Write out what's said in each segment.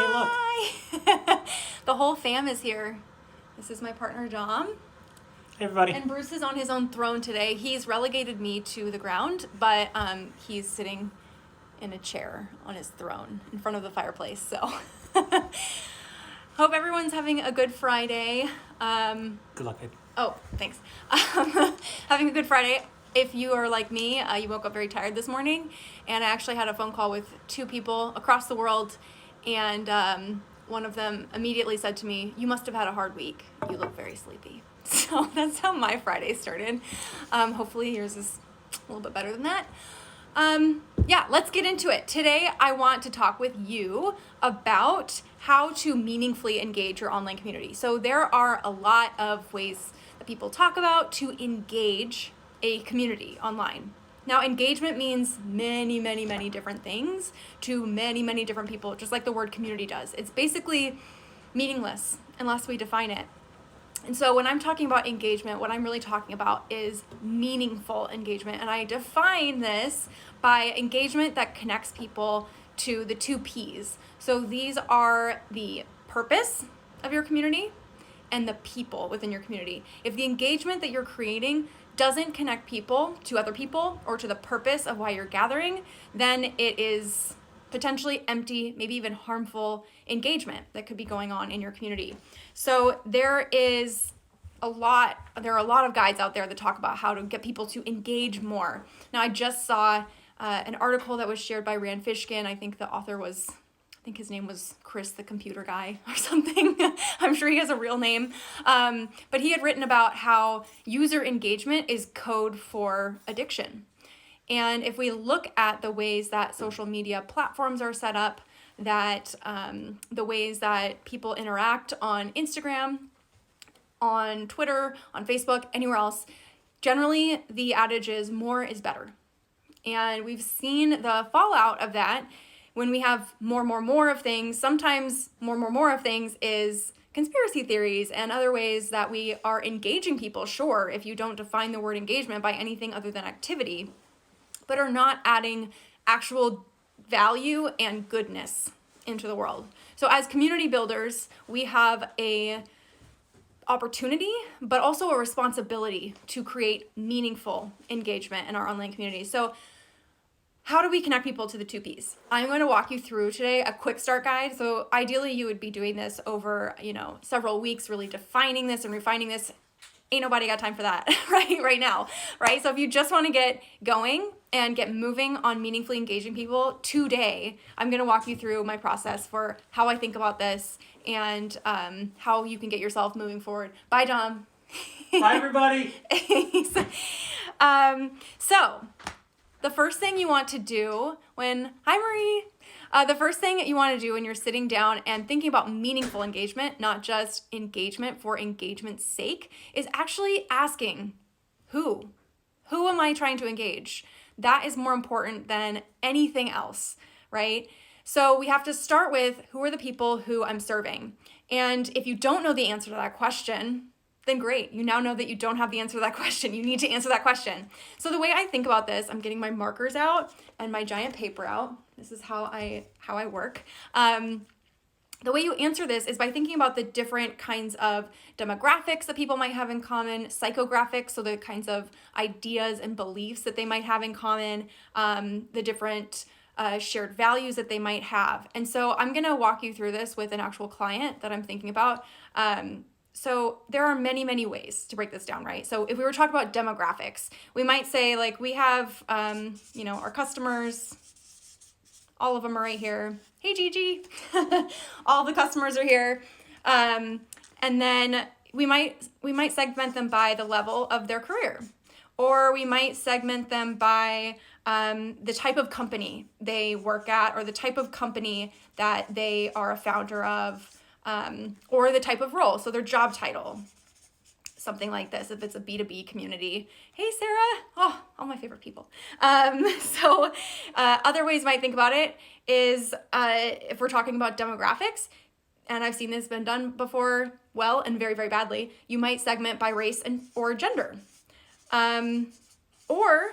Hey, look. The whole fam is here. This is my partner, Dom. Hey, everybody. And Bruce is on his own throne today. He's relegated me to the ground, but he's sitting in a chair on his throne in front of the fireplace. So hope everyone's having a good Friday. Good luck, babe. Oh, thanks. Having a good Friday. If you are like me, you woke up very tired this morning, and I actually had a phone call with two people across the world, and one of them immediately said to me, "You must have had a hard week. You look very sleepy." So that's how my Friday started. Hopefully yours is a little bit better than that. Yeah, let's get into it. Today, I want to talk with you about how to meaningfully engage your online community. So there are a lot of ways that people talk about to engage a community online. Now, engagement means many different things to many different people, just like the word community does. It's basically meaningless unless we define it. And so when I'm talking about engagement, what I'm really talking about is meaningful engagement. And I define this by engagement that connects people to the two P's. So these are the purpose of your community and the people within your community. If the engagement that you're creating doesn't connect people to other people or to the purpose of why you're gathering, then it is potentially empty, maybe even harmful engagement that could be going on in your community. So there are a lot of guides out there that talk about how to get people to engage more. Now, I just saw an article that was shared by Rand Fishkin. I think his name was Chris the Computer Guy or something. I'm sure he has a real name. But he had written about how user engagement is code for addiction. And if we look at the ways that social media platforms are set up, that the ways that people interact on Instagram, on Twitter, on Facebook, anywhere else, generally the adage is more is better. And we've seen the fallout of that when we have more of things. Sometimes more of things is conspiracy theories and other ways that we are engaging people, sure, if you don't define the word engagement by anything other than activity, but are not adding actual value and goodness into the world. So as community builders, we have a opportunity, but also a responsibility to create meaningful engagement in our online community. So how do we connect people to the two P's? I'm going to walk you through today a quick start guide. So ideally you would be doing this over, several weeks, really defining this and refining this. Ain't nobody got time for that right now, right? So if you just want to get going and get moving on meaningfully engaging people today, I'm going to walk you through my process for how I think about this and how you can get yourself moving forward. Bye, Dom. Bye, everybody. So the first thing you want to do hi, Marie. The first thing you want to do when you're sitting down and thinking about meaningful engagement, not just engagement for engagement's sake, is actually asking, who am I trying to engage? That is more important than anything else, right? So we have to start with, who are the people who I'm serving? And if you don't know the answer to that question, then great. You now know that you don't have the answer to that question. You need to answer that question. So the way I think about this, I'm getting my markers out and my giant paper out. This is how I work. The way you answer this is by thinking about the different kinds of demographics that people might have in common, psychographics, so the kinds of ideas and beliefs that they might have in common, the different shared values that they might have. And so I'm going to walk you through this with an actual client that I'm thinking about. So there are many ways to break this down, right? So if we were talking about demographics, we might say we have, our customers, all of them are right here. Hey, Gigi. All the customers are here. And then we might segment them by the level of their career, or we might segment them by the type of company they work at, or the type of company that they are a founder of, or the type of role, so their job title, something like this, if it's a B2B community. Hey, Sarah. Oh, all my favorite people. So other ways you might think about it is if we're talking about demographics, and I've seen this been done before well and very badly, you might segment by race or gender, or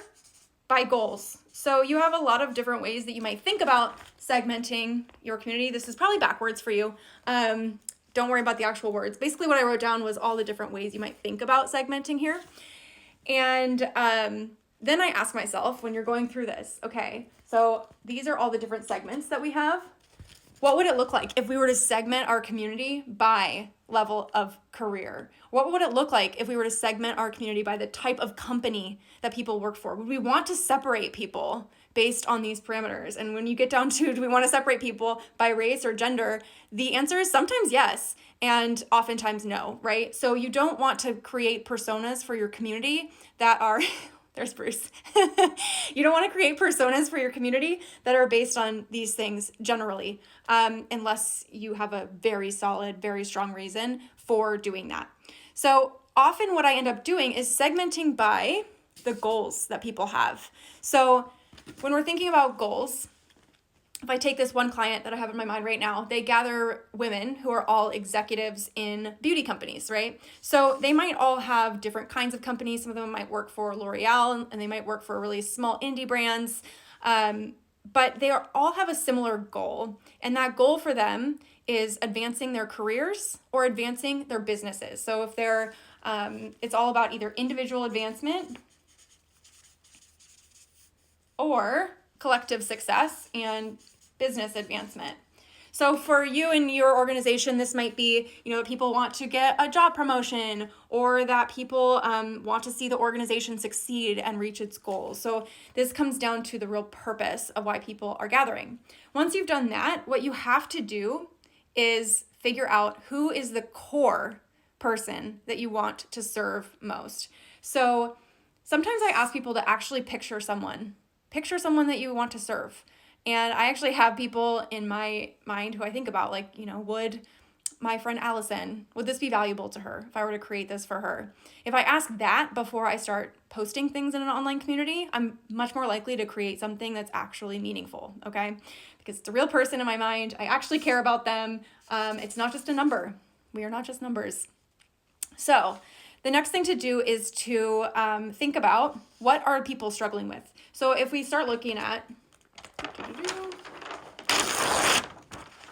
by goals. So you have a lot of different ways that you might think about segmenting your community. This is probably backwards for you. Don't worry about the actual words. Basically what I wrote down was all the different ways you might think about segmenting here. And then I ask myself when you're going through this, okay, so these are all the different segments that we have. What would it look like if we were to segment our community by level of career? What would it look like if we were to segment our community by the type of company that people work for? Would we want to separate people based on these parameters? And when you get down to, do we want to separate people by race or gender? The answer is sometimes yes, and oftentimes no, right? So you don't want to create personas for your community that are... There's Bruce. You don't want to create personas for your community that are based on these things generally, unless you have a very solid, very strong reason for doing that. So often what I end up doing is segmenting by the goals that people have. So when we're thinking about goals, if I take this one client that I have in my mind right now, they gather women who are all executives in beauty companies, right? So they might all have different kinds of companies. Some of them might work for L'Oreal and they might work for really small indie brands. But they all have a similar goal. And that goal for them is advancing their careers or advancing their businesses. So if they're, it's all about either individual advancement or collective success and business advancement. So for you and your organization, this might be, people want to get a job promotion or that people want to see the organization succeed and reach its goals. So this comes down to the real purpose of why people are gathering. Once you've done that, what you have to do is figure out who is the core person that you want to serve most. So sometimes I ask people to actually picture someone that you want to serve. And I actually have people in my mind who I think about, like, would my friend Allison, would this be valuable to her if I were to create this for her? If I ask that before I start posting things in an online community, I'm much more likely to create something that's actually meaningful, okay? Because it's a real person in my mind. I actually care about them. It's not just a number. We are not just numbers. So the next thing to do is to think about what are people struggling with. So if we start looking at,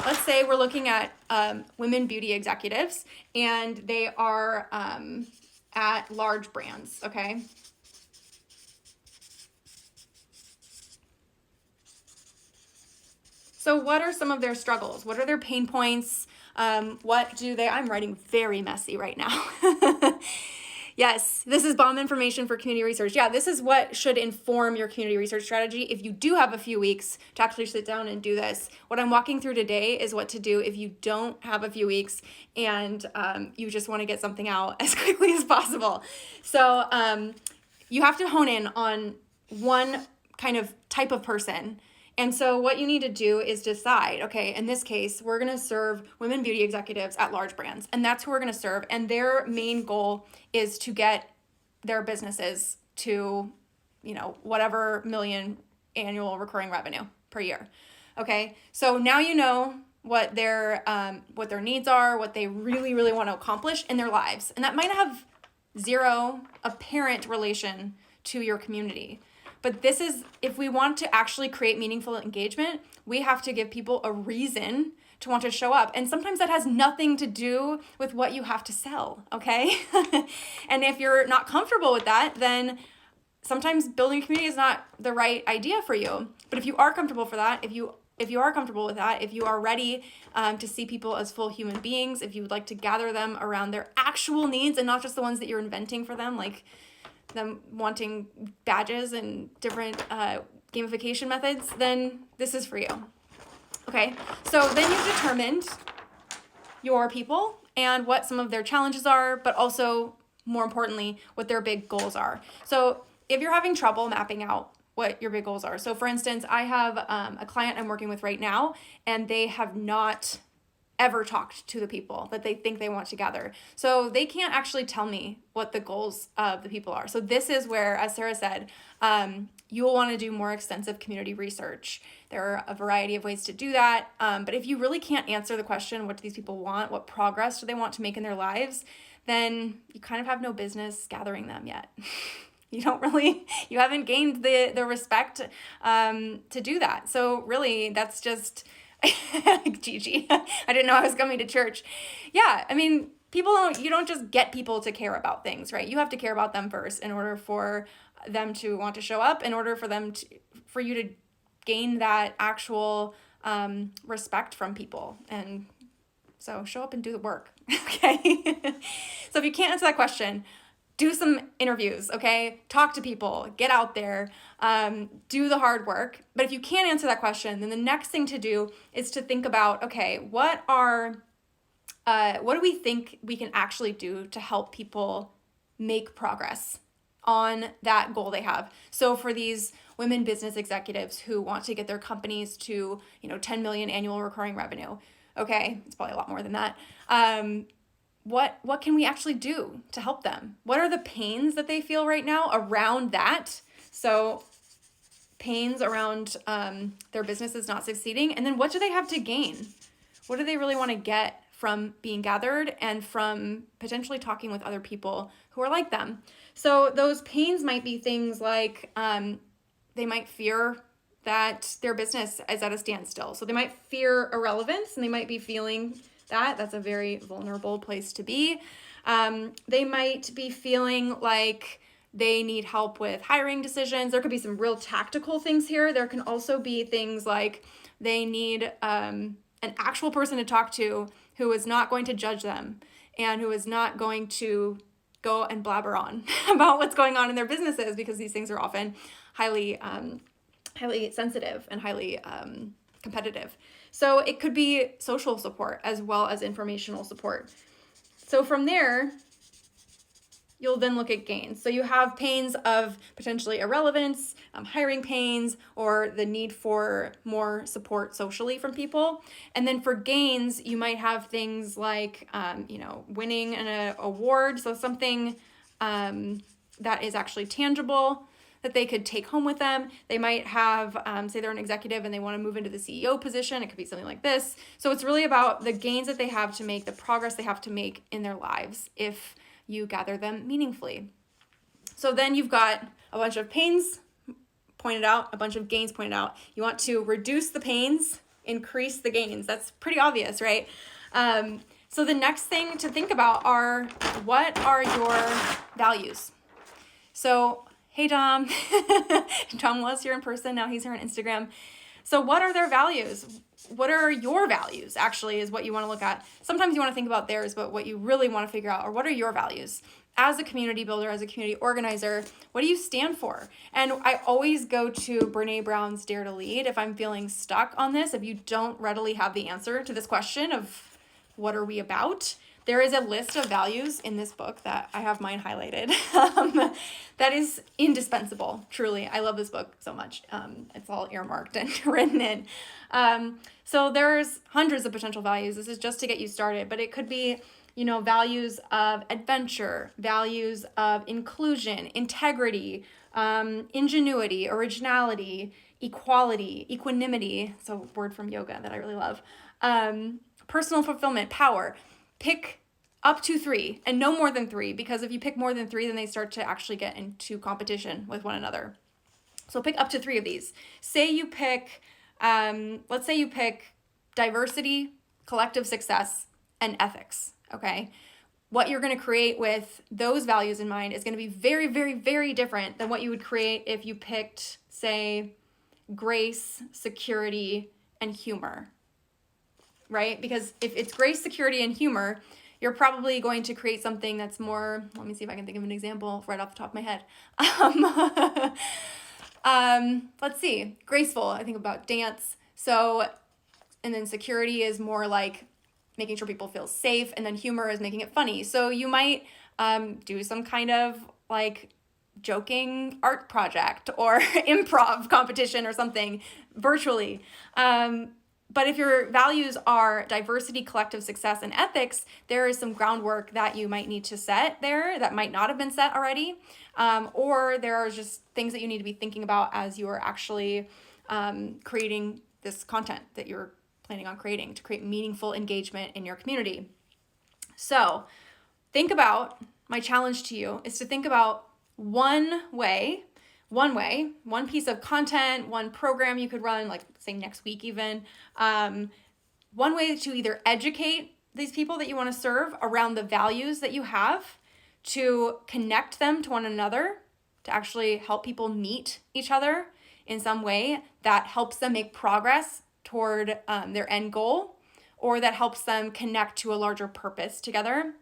let's say we're looking at women beauty executives and they are at large brands, okay? So what are some of their struggles? What are their pain points? I'm writing very messy right now. Yes, this is bomb information for community research. Yeah, this is what should inform your community research strategy. If you do have a few weeks to actually sit down and do this, what I'm walking through today is what to do if you don't have a few weeks and you just want to get something out as quickly as possible. So you have to hone in on one kind of type of person. And so what you need to do is decide, okay, in this case, we're going to serve women beauty executives at large brands, and that's who we're going to serve. And their main goal is to get their businesses to, whatever million annual recurring revenue per year. Okay, so now you know what their needs are, what they really, really want to accomplish in their lives. And that might have zero apparent relation to your community. But this is, if we want to actually create meaningful engagement, we have to give people a reason to want to show up. And sometimes that has nothing to do with what you have to sell, okay? And if you're not comfortable with that, then sometimes building a community is not the right idea for you. But if you are comfortable for that, if you are comfortable with that, if you are ready to see people as full human beings, if you would like to gather them around their actual needs and not just the ones that you're inventing for them, like them wanting badges and different gamification methods, then this is for you. Okay, so then you've determined your people and what some of their challenges are, but also, more importantly, what their big goals are. So if you're having trouble mapping out what your big goals are. So for instance, I have a client I'm working with right now, and they have not ever talked to the people that they think they want to gather. So they can't actually tell me what the goals of the people are. So this is where, as Sarah said, you'll want to do more extensive community research. There are a variety of ways to do that. But if you really can't answer the question, what do these people want? What progress do they want to make in their lives? Then you kind of have no business gathering them yet. you haven't gained the respect to do that. So really, that's just, Gigi, I didn't know I was coming to church. Yeah, I mean, you don't just get people to care about things, right? You have to care about them first in order for them to want to show up, in order for you to gain that actual respect from people. And so show up and do the work, okay? So if you can't answer that question, do some interviews, okay? Talk to people, get out there, do the hard work. But if you can't answer that question, then the next thing to do is to think about, okay, what do we think we can actually do to help people make progress on that goal they have? So for these women business executives who want to get their companies to, 10 million annual recurring revenue, okay, it's probably a lot more than that. What can we actually do to help them? What are the pains that they feel right now around that? So pains around their businesses not succeeding. And then what do they have to gain? What do they really want to get from being gathered and from potentially talking with other people who are like them? So those pains might be things like they might fear that their business is at a standstill. So they might fear irrelevance, and they might be feeling that's a very vulnerable place to be. They might be feeling like they need help with hiring decisions. There could be some real tactical things here. There can also be things like they need an actual person to talk to who is not going to judge them and who is not going to go and blabber on about what's going on in their businesses, because these things are often highly sensitive and highly competitive. So it could be social support as well as informational support. So from there, you'll then look at gains. So you have pains of potentially irrelevance, hiring pains, or the need for more support socially from people. And then for gains, you might have things like, winning an award. So something that is actually tangible that they could take home with them. They might have, say they're an executive and they want to move into the CEO position. It could be something like this. So it's really about the gains that they have to make, the progress they have to make in their lives if you gather them meaningfully. So then you've got a bunch of pains pointed out, a bunch of gains pointed out. You want to reduce the pains, increase the gains. That's pretty obvious, right? So the next thing to think about are, what are your values? So hey, Tom. Tom was here in person. Now he's here on Instagram. So what are their values? What are your values, actually, is what you want to look at. Sometimes you want to think about theirs, but what you really want to figure out are, what are your values? As a community builder, as a community organizer, what do you stand for? And I always go to Brene Brown's Dare to Lead if I'm feeling stuck on this. If you don't readily have the answer to this question of what are we about, there is a list of values in this book that I have mine highlighted that is indispensable, truly. I love this book so much. It's all earmarked and written in. So there's hundreds of potential values. This is just to get you started, but it could be, values of adventure, values of inclusion, integrity, ingenuity, originality, equality, equanimity. It's a word from yoga that I really love. Personal fulfillment, power. Pick up to 3 and no more than 3, because if you pick more than 3, then they start to actually get into competition with one another. So pick up to 3 of these. Say you pick, let's say you pick diversity, collective success, and ethics, okay? What you're going to create with those values in mind is going to be very, very, very different than what you would create if you picked, say, grace, security, and humor. Right? Because if it's grace, security, and humor, you're probably going to create something that's more, let me see if I can think of an example right off the top of my head. Let's see, graceful, I think about dance. So, and then security is more like making sure people feel safe, and then humor is making it funny. So you might do some kind of like joking art project or improv competition or something virtually. But if your values are diversity, collective success, and ethics, there is some groundwork that you might need to set there that might not have been set already. Or there are just things that you need to be thinking about as you are actually creating this content that you're planning on creating to create meaningful engagement in your community. So think about, my challenge to you is to think about one piece of content, one program you could run, like say next week even, one way to either educate these people that you want to serve around the values that you have, to connect them to one another, to actually help people meet each other in some way that helps them make progress toward their end goal, or that helps them connect to a larger purpose together,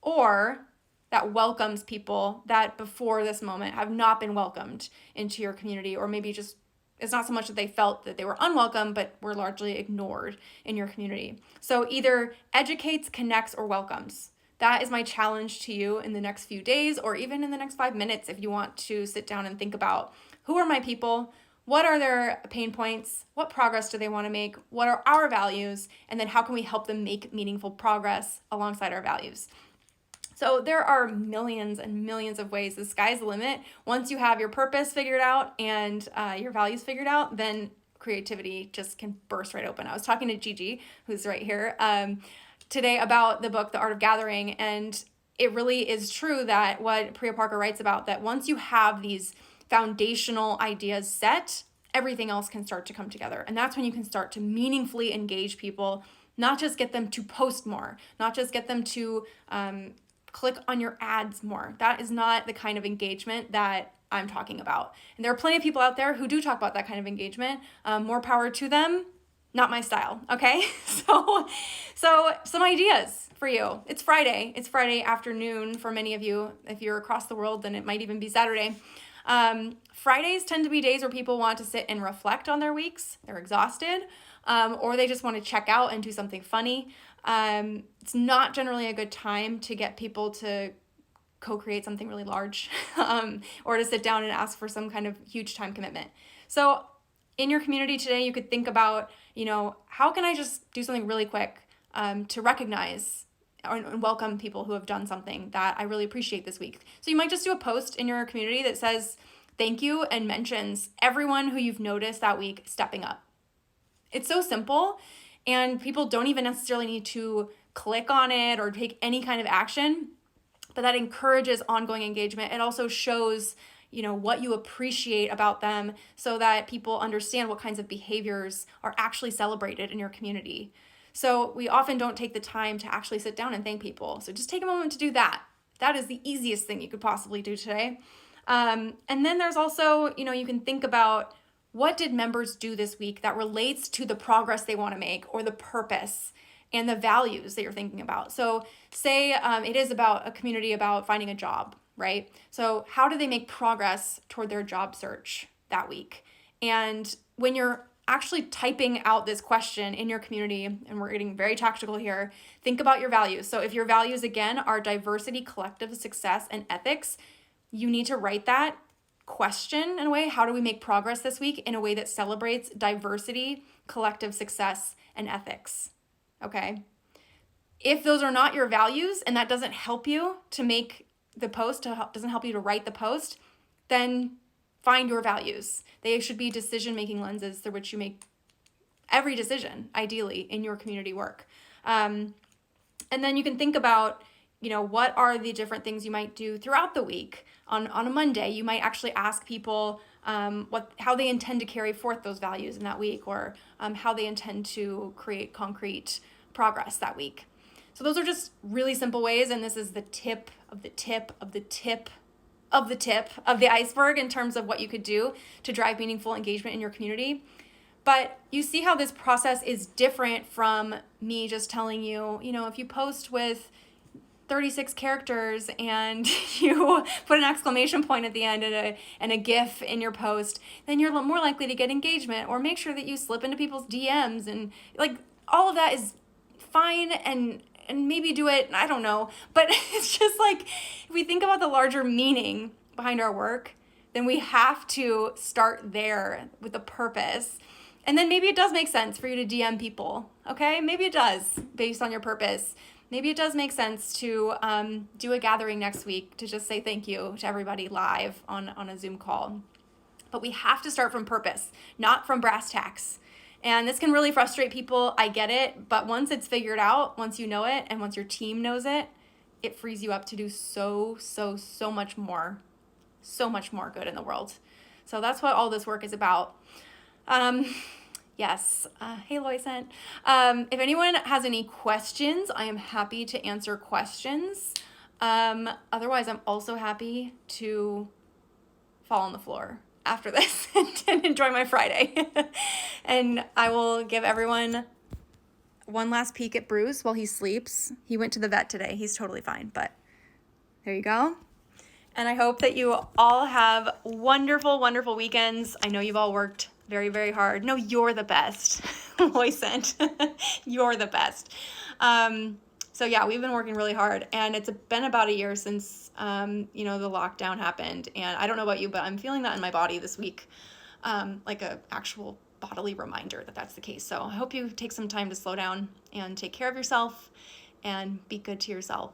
or that welcomes people that before this moment have not been welcomed into your community, or maybe just it's not so much that they felt that they were unwelcome, but were largely ignored in your community. So either educates, connects, or welcomes. That is my challenge to you in the next few days, or even in the next 5 minutes if you want to sit down and think about, who are my people? What are their pain points? What progress do they want to make? What are our values? And then how can we help them make meaningful progress alongside our values? So there are millions and millions of ways. The sky's the limit. Once you have your purpose figured out and your values figured out, then creativity just can burst right open. I was talking to Gigi, who's right here, today about the book, The Art of Gathering. And it really is true that what Priya Parker writes about, that once you have these foundational ideas set, everything else can start to come together. And that's when you can start to meaningfully engage people, not just get them to post more, not just get them to click on your ads more. That is not the kind of engagement that I'm talking about. And there are plenty of people out there who do talk about that kind of engagement. More power to them. Not my style, okay? So some ideas for you. It's Friday. It's Friday afternoon for many of you. If you're across the world, then it might even be Saturday. Fridays tend to be days where people want to sit and reflect on their weeks. They're exhausted, or they just want to check out and do something funny. It's not generally a good time to get people to co-create something really large, or to sit down and ask for some kind of huge time commitment. So in your community today, you could think about, how can I just do something really quick, to recognize and welcome people who have done something that I really appreciate this week. So you might just do a post in your community that says thank you and mentions everyone who you've noticed that week stepping up. It's so simple, and people don't even necessarily need to click on it or take any kind of action, but that encourages ongoing engagement. It also shows, what you appreciate about them, so that people understand what kinds of behaviors are actually celebrated in your community. So we often don't take the time to actually sit down and thank people. So just take a moment to do that. That is the easiest thing you could possibly do today. And then there's also, you can think about, what did members do this week that relates to the progress they want to make, or the purpose and the values that you're thinking about? So say it is about a community about finding a job, right? So how do they make progress toward their job search that week? And when you're actually typing out this question in your community, and we're getting very tactical here, think about your values. So if your values, again, are diversity, collective success, and ethics, you need to write that question in a way, how do we make progress this week, in a way that celebrates diversity, collective success, and ethics, okay? If those are not your values, and that doesn't help you to make the post, doesn't help you to write the post, then find your values. They should be decision-making lenses through which you make every decision, ideally, in your community work. And then you can think about, what are the different things you might do throughout the week. On a Monday, you might actually ask people how they intend to carry forth those values in that week, or how they intend to create concrete progress that week. So those are just really simple ways, and this is the tip of the tip of the tip of the tip of the iceberg in terms of what you could do to drive meaningful engagement in your community. But you see how this process is different from me just telling you, if you post with 36 characters and you put an exclamation point at the end and a GIF in your post, then you're more likely to get engagement. Or make sure that you slip into people's DMs, and all of that is fine, and maybe do it, I don't know. But it's just if we think about the larger meaning behind our work, then we have to start there with a purpose. And then maybe it does make sense for you to DM people, okay? Maybe it does, based on your purpose. Maybe it does make sense to do a gathering next week to just say thank you to everybody live on a Zoom call. But we have to start from purpose, not from brass tacks. And this can really frustrate people, I get it, but once it's figured out, once you know it, and once your team knows it, it frees you up to do so much more. so much more good in the world. So that's what all this work is about. Yes. Hey, Loisant. If anyone has any questions, I am happy to answer questions. Otherwise, I'm also happy to fall on the floor after this and enjoy my Friday. And I will give everyone one last peek at Bruce while he sleeps. He went to the vet today. He's totally fine, but there you go. And I hope that you all have wonderful, wonderful weekends. I know you've all worked very, very hard. No, you're the best, Loisant. You're the best. So yeah, we've been working really hard, and it's been about a year since, the lockdown happened. And I don't know about you, but I'm feeling that in my body this week, like a actual bodily reminder that that's the case. So I hope you take some time to slow down and take care of yourself and be good to yourself.